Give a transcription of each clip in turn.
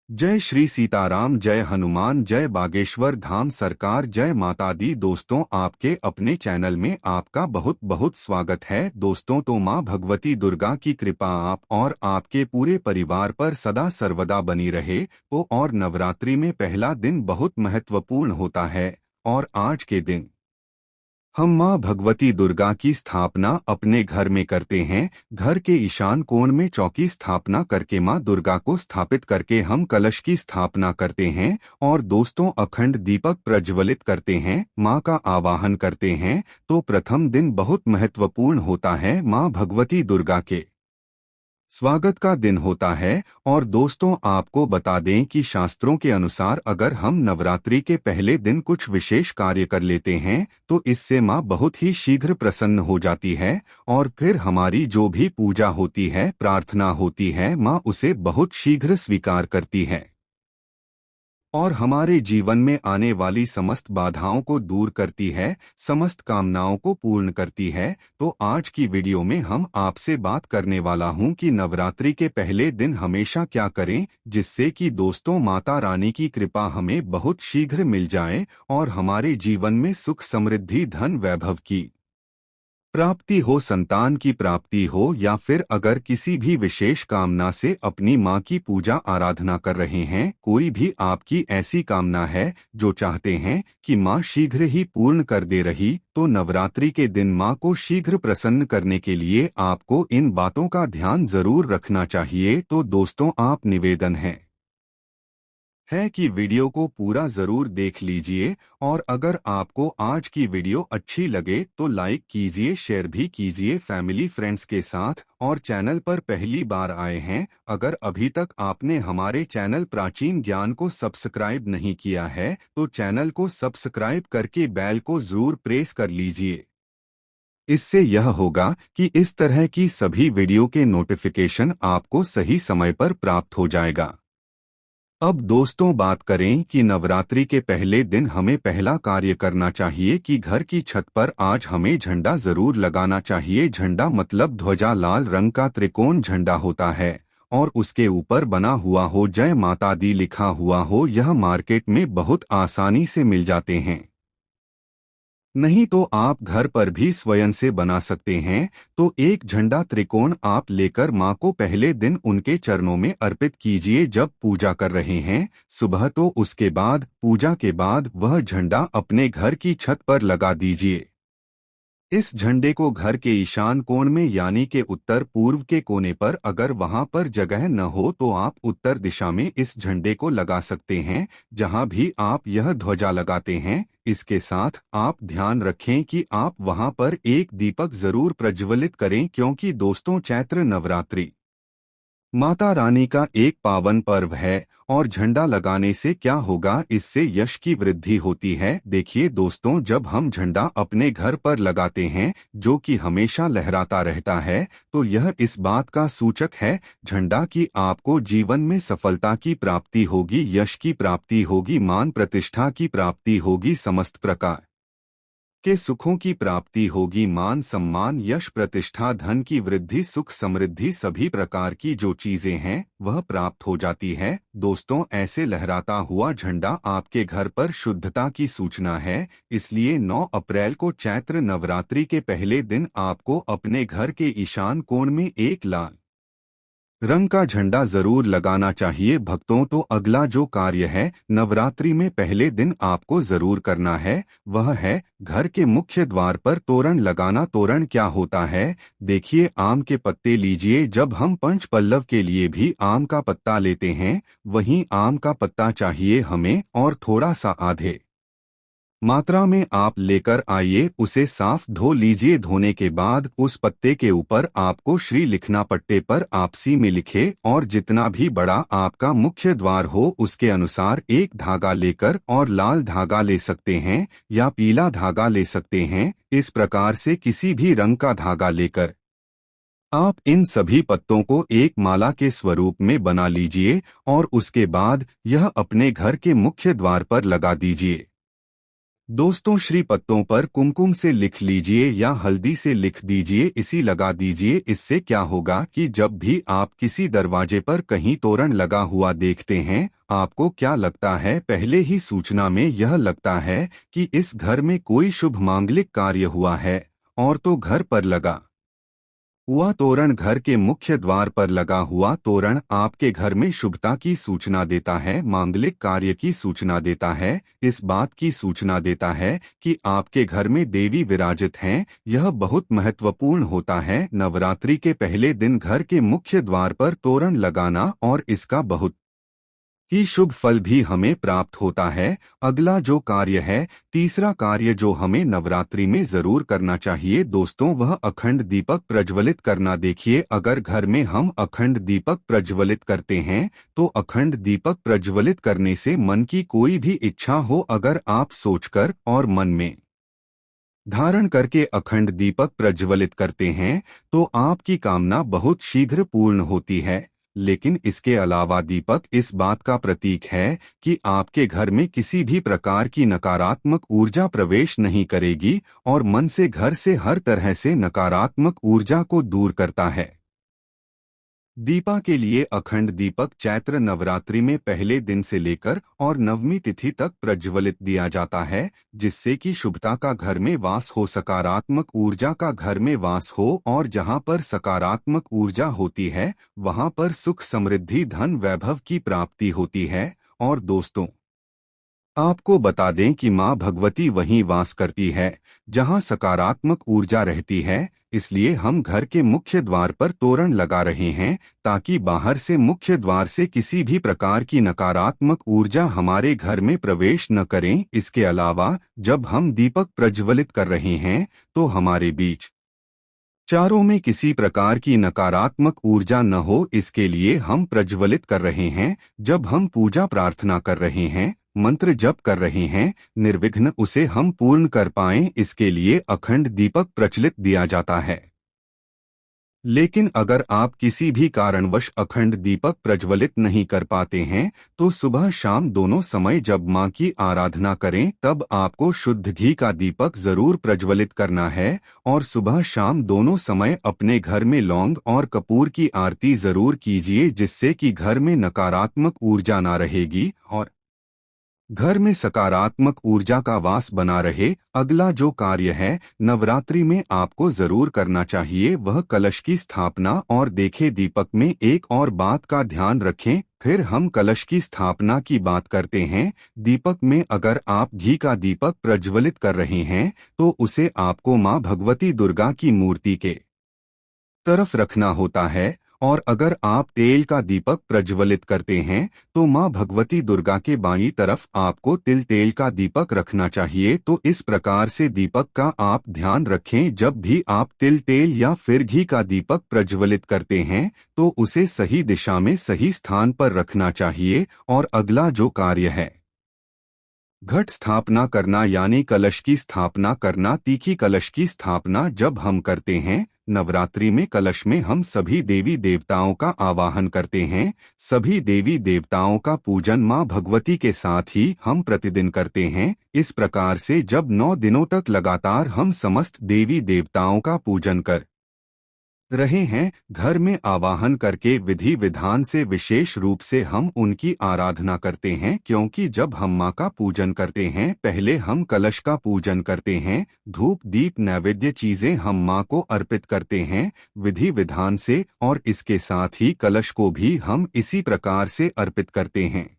जय श्री सीताराम, जय हनुमान, जय बागेश्वर धाम सरकार, जय माता दी। दोस्तों, आपके अपने चैनल में आपका बहुत बहुत स्वागत है। दोस्तों, तो माँ भगवती दुर्गा की कृपा आप और आपके पूरे परिवार पर सदा सर्वदा बनी रहे। और नवरात्रि में पहला दिन बहुत महत्वपूर्ण होता है और आज के दिन हम माँ भगवती दुर्गा की स्थापना अपने घर में करते हैं। घर के ईशान कोण में चौकी स्थापना करके माँ दुर्गा को स्थापित करके हम कलश की स्थापना करते हैं और दोस्तों अखंड दीपक प्रज्वलित करते हैं, माँ का आवाहन करते हैं। तो प्रथम दिन बहुत महत्वपूर्ण होता है, माँ भगवती दुर्गा के स्वागत का दिन होता है। और दोस्तों, आपको बता दें कि शास्त्रों के अनुसार अगर हम नवरात्रि के पहले दिन कुछ विशेष कार्य कर लेते हैं तो इससे माँ बहुत ही शीघ्र प्रसन्न हो जाती है और फिर हमारी जो भी पूजा होती है, प्रार्थना होती है, माँ उसे बहुत शीघ्र स्वीकार करती है और हमारे जीवन में आने वाली समस्त बाधाओं को दूर करती है, समस्त कामनाओं को पूर्ण करती है। तो आज की वीडियो में हम आपसे बात करने वाला हूं कि नवरात्रि के पहले दिन हमेशा क्या करें जिससे कि दोस्तों माता रानी की कृपा हमें बहुत शीघ्र मिल जाए और हमारे जीवन में सुख समृद्धि धन वैभव की प्राप्ति हो, संतान की प्राप्ति हो, या फिर अगर किसी भी विशेष कामना से अपनी माँ की पूजा आराधना कर रहे हैं, कोई भी आपकी ऐसी कामना है जो चाहते हैं कि माँ शीघ्र ही पूर्ण कर दे रही, तो नवरात्रि के दिन माँ को शीघ्र प्रसन्न करने के लिए आपको इन बातों का ध्यान जरूर रखना चाहिए। तो दोस्तों, आप निवेदन है कि वीडियो को पूरा जरूर देख लीजिए और अगर आपको आज की वीडियो अच्छी लगे तो लाइक कीजिए, शेयर भी कीजिए फैमिली फ्रेंड्स के साथ। और चैनल पर पहली बार आए हैं, अगर अभी तक आपने हमारे चैनल प्राचीन ज्ञान को सब्सक्राइब नहीं किया है तो चैनल को सब्सक्राइब करके बेल को जरूर प्रेस कर लीजिए। इससे यह होगा कि इस तरह की सभी वीडियो के नोटिफिकेशन आपको सही समय पर प्राप्त हो जाएगा। अब दोस्तों, बात करें कि नवरात्रि के पहले दिन हमें पहला कार्य करना चाहिए कि घर की छत पर आज हमें झंडा जरूर लगाना चाहिए। झंडा मतलब ध्वजा, लाल रंग का त्रिकोण झंडा होता है और उसके ऊपर बना हुआ हो, जय माता दी लिखा हुआ हो। यह मार्केट में बहुत आसानी से मिल जाते हैं, नहीं तो आप घर पर भी स्वयं से बना सकते हैं। तो एक झंडा त्रिकोण आप लेकर माँ को पहले दिन उनके चरणों में अर्पित कीजिए जब पूजा कर रहे हैं सुबह। तो उसके बाद पूजा के बाद वह झंडा अपने घर की छत पर लगा दीजिए। इस झंडे को घर के ईशान कोण में यानी के उत्तर पूर्व के कोने पर, अगर वहां पर जगह न हो तो आप उत्तर दिशा में इस झंडे को लगा सकते हैं, जहां भी आप यह ध्वजा लगाते हैं। इसके साथ आप ध्यान रखें कि आप वहां पर एक दीपक जरूर प्रज्वलित करें, क्योंकि दोस्तों चैत्र नवरात्रि माता रानी का एक पावन पर्व है और झंडा लगाने से क्या होगा, इससे यश की वृद्धि होती है। देखिए दोस्तों, जब हम झंडा अपने घर पर लगाते हैं जो कि हमेशा लहराता रहता है, तो यह इस बात का सूचक है झंडा कि आपको जीवन में सफलता की प्राप्ति होगी, यश की प्राप्ति होगी, मान प्रतिष्ठा की प्राप्ति होगी, समस्त प्रकार के सुखों की प्राप्ति होगी। मान सम्मान, यश, प्रतिष्ठा, धन की वृद्धि, सुख समृद्धि, सभी प्रकार की जो चीजें हैं वह प्राप्त हो जाती है। दोस्तों, ऐसे लहराता हुआ झंडा आपके घर पर शुद्धता की सूचना है। इसलिए 9 अप्रैल को चैत्र नवरात्रि के पहले दिन आपको अपने घर के ईशान कोण में एक लाल रंग का झंडा जरूर लगाना चाहिए। भक्तों, तो अगला जो कार्य है नवरात्रि में पहले दिन आपको जरूर करना है, वह है घर के मुख्य द्वार पर तोरण लगाना। तोरण क्या होता है, देखिए, आम के पत्ते लीजिए। जब हम पंच पल्लव के लिए भी आम का पत्ता लेते हैं, वहीं आम का पत्ता चाहिए हमें और थोड़ा सा आधे मात्रा में आप लेकर आइए, उसे साफ धो लीजिए। धोने के बाद उस पत्ते के ऊपर आपको श्री लिखना, पट्टे पर आपसी में लिखे, और जितना भी बड़ा आपका मुख्य द्वार हो उसके अनुसार एक धागा लेकर, और लाल धागा ले सकते हैं या पीला धागा ले सकते हैं, इस प्रकार से किसी भी रंग का धागा लेकर आप इन सभी पत्तों को एक माला के स्वरूप में बना लीजिए और उसके बाद यह अपने घर के मुख्य द्वार पर लगा दीजिए। दोस्तों, श्री पत्तों पर कुमकुम से लिख लीजिए या हल्दी से लिख दीजिए, इसी लगा दीजिए। इससे क्या होगा कि जब भी आप किसी दरवाजे पर कहीं तोरण लगा हुआ देखते हैं, आपको क्या लगता है? पहले ही सूचना में यह लगता है कि इस घर में कोई शुभ मांगलिक कार्य हुआ है। और तो घर पर लगा हुआ तोरण, घर के मुख्य द्वार पर लगा हुआ तोरण आपके घर में शुभता की सूचना देता है, मांगलिक कार्य की सूचना देता है। इस बात की सूचना देता है कि आपके घर में देवी विराजित हैं। यह बहुत महत्वपूर्ण होता है। नवरात्रि के पहले दिन घर के मुख्य द्वार पर तोरण लगाना और इसका बहुत कि शुभ फल भी हमें प्राप्त होता है। अगला जो कार्य है, तीसरा कार्य जो हमें नवरात्रि में जरूर करना चाहिए दोस्तों, वह अखंड दीपक प्रज्वलित करना। देखिए, अगर घर में हम अखंड दीपक प्रज्वलित करते हैं तो अखंड दीपक प्रज्वलित करने से मन की कोई भी इच्छा हो, अगर आप सोचकर और मन में धारण करके अखंड दीपक प्रज्वलित करते हैं तो आपकी कामना बहुत शीघ्र पूर्ण होती है। लेकिन इसके अलावा दीपक इस बात का प्रतीक है कि आपके घर में किसी भी प्रकार की नकारात्मक ऊर्जा प्रवेश नहीं करेगी और मन से घर से हर तरह से नकारात्मक ऊर्जा को दूर करता है। दीपा के लिए अखंड दीपक चैत्र नवरात्रि में पहले दिन से लेकर और नवमी तिथि तक प्रज्वलित दिया जाता है, जिससे कि शुभता का घर में वास हो, सकारात्मक ऊर्जा का घर में वास हो। और जहां पर सकारात्मक ऊर्जा होती है वहां पर सुख, समृद्धि, धन, वैभव की प्राप्ति होती है। और दोस्तों, आपको बता दें कि माँ भगवती वहीं वास करती है जहां सकारात्मक ऊर्जा रहती है। इसलिए हम घर के मुख्य द्वार पर तोरण लगा रहे हैं ताकि बाहर से मुख्य द्वार से किसी भी प्रकार की नकारात्मक ऊर्जा हमारे घर में प्रवेश न करें। इसके अलावा जब हम दीपक प्रज्वलित कर रहे हैं तो हमारे बीच चारों में किसी प्रकार की नकारात्मक ऊर्जा न हो, इसके लिए हम प्रज्वलित कर रहे हैं। जब हम पूजा प्रार्थना कर रहे हैं, मंत्र जप कर रहे हैं, निर्विघ्न उसे हम पूर्ण कर पाएं, इसके लिए अखंड दीपक प्रज्वलित दिया जाता है। लेकिन अगर आप किसी भी कारणवश अखंड दीपक प्रज्वलित नहीं कर पाते हैं तो सुबह शाम दोनों समय जब मां की आराधना करें तब आपको शुद्ध घी का दीपक जरूर प्रज्वलित करना है। और सुबह शाम दोनों समय अपने घर में लौंग और कपूर की आरती जरूर कीजिए, जिससे कि घर में नकारात्मक ऊर्जा ना रहेगी और घर में सकारात्मक ऊर्जा का वास बना रहे। अगला जो कार्य है नवरात्रि में आपको जरूर करना चाहिए वह कलश की स्थापना। और देखें, दीपक में एक और बात का ध्यान रखें। फिर हम कलश की स्थापना की बात करते हैं। दीपक में अगर आप घी का दीपक प्रज्वलित कर रहे हैं तो उसे आपको माँ भगवती दुर्गा की मूर्ति के तरफ रखना होता है। और अगर आप तेल का दीपक प्रज्वलित करते हैं तो मां भगवती दुर्गा के बाईं तरफ आपको तिल तेल का दीपक रखना चाहिए। तो इस प्रकार से दीपक का आप ध्यान रखें। जब भी आप तिल तेल या फिर घी का दीपक प्रज्वलित करते हैं तो उसे सही दिशा में सही स्थान पर रखना चाहिए। और अगला जो कार्य है घट स्थापना करना यानी कलश की स्थापना करना। तीखी कलश की स्थापना जब हम करते हैं नवरात्रि में, कलश में हम सभी देवी देवताओं का आवाहन करते हैं। सभी देवी देवताओं का पूजन मां भगवती के साथ ही हम प्रतिदिन करते हैं। इस प्रकार से जब 9 दिनों तक लगातार हम समस्त देवी देवताओं का पूजन कर रहे हैं, घर में आवाहन करके विधि विधान से विशेष रूप से हम उनकी आराधना करते हैं। क्योंकि जब हम माँ का पूजन करते हैं पहले हम कलश का पूजन करते हैं, धूप दीप नैवेद्य चीजें हम माँ को अर्पित करते हैं विधि विधान से। और इसके साथ ही कलश को भी हम इसी प्रकार से अर्पित करते हैं।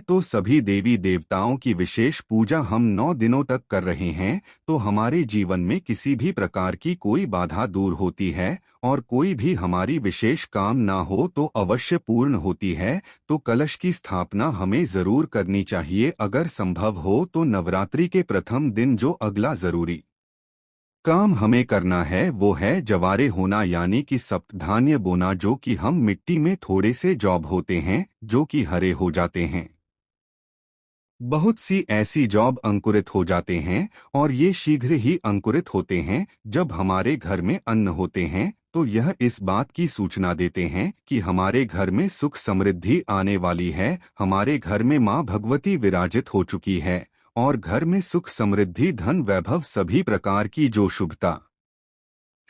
तो सभी देवी देवताओं की विशेष पूजा हम 9 दिनों तक कर रहे हैं तो हमारे जीवन में किसी भी प्रकार की कोई बाधा दूर होती है और कोई भी हमारी विशेष काम ना हो तो अवश्य पूर्ण होती है। तो कलश की स्थापना हमें जरूर करनी चाहिए। अगर संभव हो तो नवरात्रि के प्रथम दिन जो अगला जरूरी काम हमें करना है वो है जवारे होना यानी कि सप्तधान्य बोना, जो कि हम मिट्टी में थोड़े से जॉब होते हैं जो कि हरे हो जाते हैं। बहुत सी ऐसी जॉब अंकुरित हो जाते हैं और ये शीघ्र ही अंकुरित होते हैं। जब हमारे घर में अन्न होते हैं तो यह इस बात की सूचना देते हैं कि हमारे घर में सुख समृद्धि आने वाली है, हमारे घर में माँ भगवती विराजित हो चुकी है। और घर में सुख समृद्धि धन वैभव सभी प्रकार की जो शुभता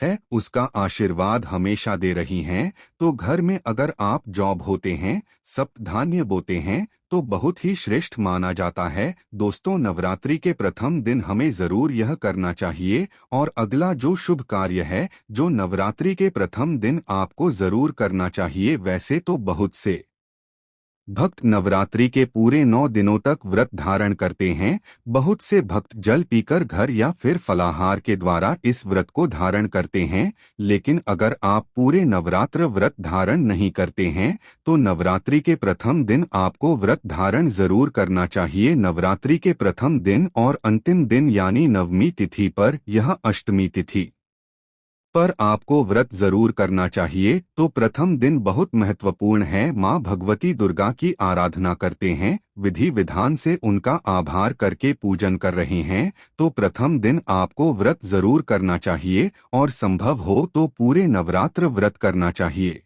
है उसका आशीर्वाद हमेशा दे रही हैं। तो घर में अगर आप जॉब होते हैं, सप्त धान्य बोते हैं तो बहुत ही श्रेष्ठ माना जाता है। दोस्तों, नवरात्रि के प्रथम दिन हमें जरूर यह करना चाहिए। और अगला जो शुभ कार्य है जो नवरात्रि के प्रथम दिन आपको जरूर करना चाहिए, वैसे तो बहुत से भक्त नवरात्रि के पूरे 9 दिनों तक व्रत धारण करते हैं। बहुत से भक्त जल पीकर घर या फिर फलाहार के द्वारा इस व्रत को धारण करते हैं। लेकिन अगर आप पूरे नवरात्र व्रत धारण नहीं करते हैं तो नवरात्रि के प्रथम दिन आपको व्रत धारण जरूर करना चाहिए। नवरात्रि के प्रथम दिन और अंतिम दिन यानी नवमी तिथि पर, यह अष्टमी तिथि पर आपको व्रत जरूर करना चाहिए। तो प्रथम दिन बहुत महत्वपूर्ण है। माँ भगवती दुर्गा की आराधना करते हैं, विधि विधान से उनका आभार करके पूजन कर रहे हैं। तो प्रथम दिन आपको व्रत जरूर करना चाहिए और संभव हो तो पूरे नवरात्र व्रत करना चाहिए।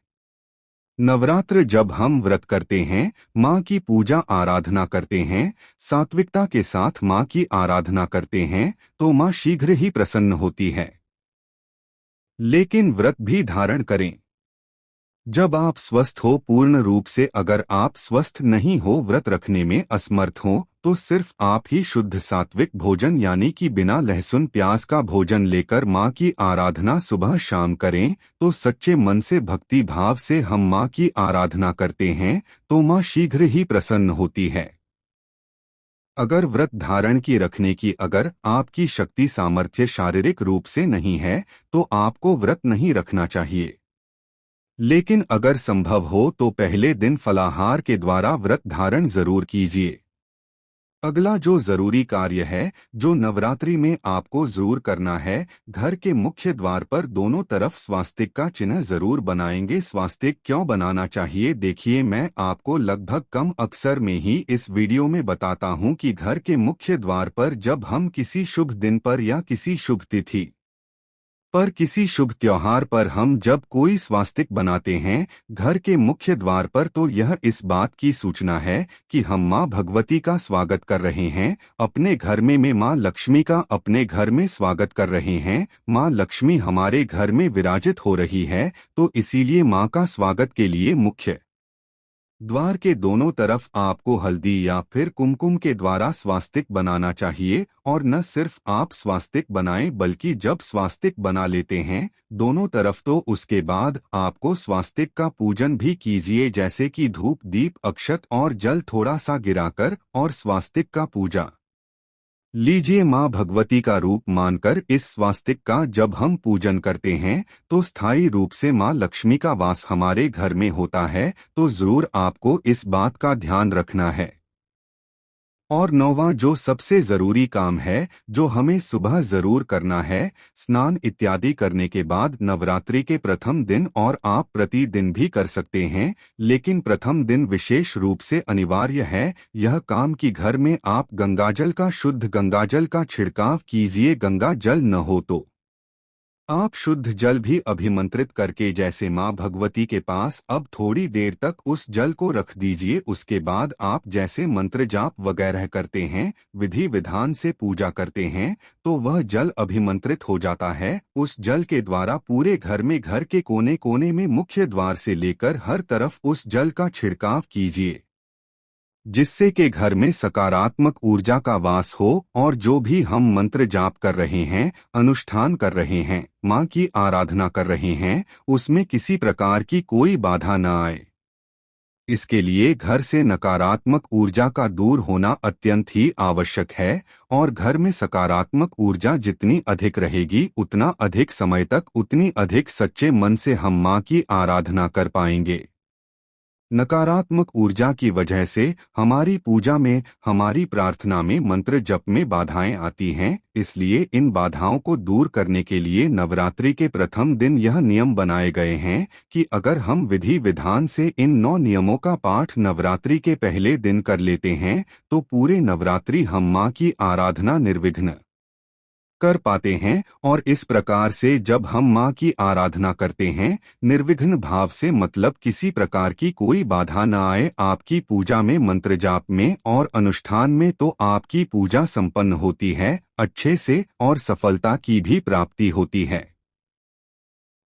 नवरात्र जब हम व्रत करते हैं, माँ की पूजा आराधना करते हैं, सात्विकता के साथ माँ की आराधना करते हैं, तो माँ शीघ्र ही प्रसन्न होती है। लेकिन व्रत भी धारण करें जब आप स्वस्थ हो पूर्ण रूप से। अगर आप स्वस्थ नहीं हो, व्रत रखने में असमर्थ हो, तो सिर्फ आप ही शुद्ध सात्विक भोजन यानी कि बिना लहसुन प्याज का भोजन लेकर माँ की आराधना सुबह शाम करें। तो सच्चे मन से भक्ति भाव से हम माँ की आराधना करते हैं तो माँ शीघ्र ही प्रसन्न होती है। अगर व्रत धारण की रखने की अगर आपकी शक्ति सामर्थ्य शारीरिक रूप से नहीं है तो आपको व्रत नहीं रखना चाहिए। लेकिन अगर संभव हो तो पहले दिन फलाहार के द्वारा व्रत धारण जरूर कीजिए। अगला जो जरूरी कार्य है जो नवरात्रि में आपको जरूर करना है, घर के मुख्य द्वार पर दोनों तरफ स्वास्तिक का चिन्ह जरूर बनाएंगे। स्वास्तिक क्यों बनाना चाहिए, देखिए मैं आपको लगभग कम अक्सर में ही इस वीडियो में बताता हूं कि घर के मुख्य द्वार पर जब हम किसी शुभ दिन पर या किसी शुभ तिथि पर किसी शुभ त्योहार पर हम जब कोई स्वास्तिक बनाते हैं घर के मुख्य द्वार पर, तो यह इस बात की सूचना है कि हम माँ भगवती का स्वागत कर रहे हैं। अपने घर में माँ लक्ष्मी का अपने घर में स्वागत कर रहे हैं। माँ लक्ष्मी हमारे घर में विराजित हो रही है, तो इसीलिए माँ का स्वागत के लिए मुख्य द्वार के दोनों तरफ आपको हल्दी या फिर कुमकुम के द्वारा स्वास्तिक बनाना चाहिए। और न सिर्फ आप स्वास्तिक बनाएं बल्कि जब स्वास्तिक बना लेते हैं दोनों तरफ, तो उसके बाद आपको स्वास्तिक का पूजन भी कीजिए, जैसे कि धूप दीप अक्षत और जल थोड़ा सा गिराकर और स्वास्तिक का पूजा लीजिए। माँ भगवती का रूप मानकर इस स्वास्तिक का जब हम पूजन करते हैं तो स्थायी रूप से माँ लक्ष्मी का वास हमारे घर में होता है। तो जरूर आपको इस बात का ध्यान रखना है। और नौवां जो सबसे जरूरी काम है जो हमें सुबह जरूर करना है, स्नान इत्यादि करने के बाद नवरात्रि के प्रथम दिन, और आप प्रतिदिन भी कर सकते हैं लेकिन प्रथम दिन विशेष रूप से अनिवार्य है यह काम कि घर में आप गंगाजल का शुद्ध गंगाजल का छिड़काव कीजिए। गंगा जल न हो तो आप शुद्ध जल भी अभिमंत्रित करके जैसे माँ भगवती के पास अब थोड़ी देर तक उस जल को रख दीजिए। उसके बाद आप जैसे मंत्र जाप वगैरह करते हैं, विधि विधान से पूजा करते हैं, तो वह जल अभिमंत्रित हो जाता है। उस जल के द्वारा पूरे घर में घर के कोने कोने में मुख्य द्वार से लेकर हर तरफ उस जल का छिड़काव कीजिए, जिससे कि घर में सकारात्मक ऊर्जा का वास हो। और जो भी हम मंत्र जाप कर रहे हैं, अनुष्ठान कर रहे हैं, माँ की आराधना कर रहे हैं, उसमें किसी प्रकार की कोई बाधा न आए। इसके लिए घर से नकारात्मक ऊर्जा का दूर होना अत्यंत ही आवश्यक है। और घर में सकारात्मक ऊर्जा जितनी अधिक रहेगी उतना अधिक समय तक उतनी अधिक सच्चे मन से हम माँ की आराधना कर पाएंगे। नकारात्मक ऊर्जा की वजह से हमारी पूजा में, हमारी प्रार्थना में, मंत्र जप में बाधाएं आती हैं। इसलिए इन बाधाओं को दूर करने के लिए नवरात्रि के प्रथम दिन यह नियम बनाए गए हैं कि अगर हम विधि विधान से इन 9 नियमों का पाठ नवरात्रि के पहले दिन कर लेते हैं तो पूरे नवरात्रि हम माँ की आराधना निर्विघ्न कर पाते हैं। और इस प्रकार से जब हम माँ की आराधना करते हैं निर्विघ्न भाव से, मतलब किसी प्रकार की कोई बाधा न आए आपकी पूजा में, मंत्र जाप में और अनुष्ठान में, तो आपकी पूजा संपन्न होती है अच्छे से और सफलता की भी प्राप्ति होती है।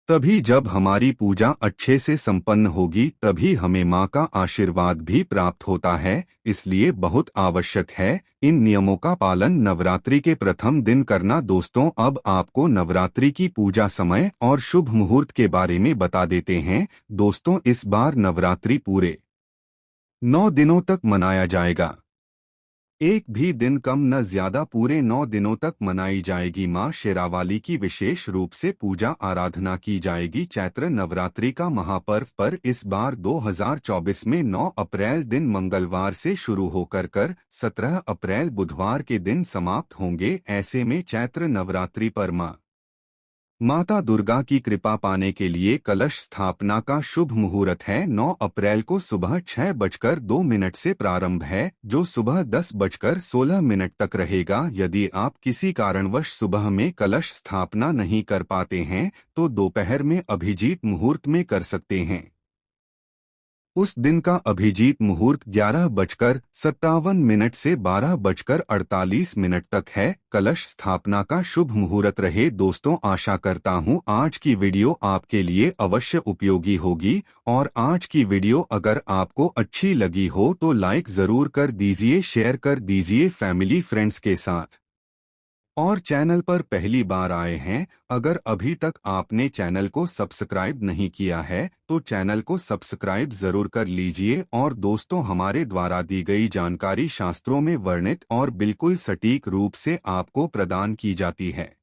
तभी जब हमारी पूजा अच्छे से संपन्न होगी तभी हमें माँ का आशीर्वाद भी प्राप्त होता है। इसलिए बहुत आवश्यक है इन नियमों का पालन नवरात्रि के प्रथम दिन करना। दोस्तों, अब आपको नवरात्रि की पूजा समय और शुभ मुहूर्त के बारे में बता देते हैं। दोस्तों, इस बार नवरात्रि पूरे 9 दिनों तक मनाया जाएगा। एक भी दिन कम न ज्यादा पूरे 9 दिनों तक मनाई जाएगी। माँ शेरावाली की विशेष रूप से पूजा आराधना की जाएगी। चैत्र नवरात्रि का महापर्व पर इस बार 2024 में 9 अप्रैल दिन मंगलवार से शुरू होकर 17 अप्रैल बुधवार के दिन समाप्त होंगे। ऐसे में चैत्र नवरात्रि पर माता दुर्गा की कृपा पाने के लिए कलश स्थापना का शुभ मुहूर्त है। 9 अप्रैल को सुबह 6:02 से प्रारंभ है, जो सुबह 10:16 तक रहेगा। यदि आप किसी कारणवश सुबह में कलश स्थापना नहीं कर पाते हैं तो दोपहर में अभिजीत मुहूर्त में कर सकते हैं। उस दिन का अभिजीत मुहूर्त 11:57 से 12:48 तक है। कलश स्थापना का शुभ मुहूर्त रहे। दोस्तों, आशा करता हूँ आज की वीडियो आपके लिए अवश्य उपयोगी होगी। और आज की वीडियो अगर आपको अच्छी लगी हो तो लाइक जरूर कर दीजिए, शेयर कर दीजिए फैमिली फ्रेंड्स के साथ। और चैनल पर पहली बार आए हैं, अगर अभी तक आपने चैनल को सब्सक्राइब नहीं किया है तो चैनल को सब्सक्राइब जरूर कर लीजिए। और दोस्तों, हमारे द्वारा दी गई जानकारी शास्त्रों में वर्णित और बिल्कुल सटीक रूप से आपको प्रदान की जाती है।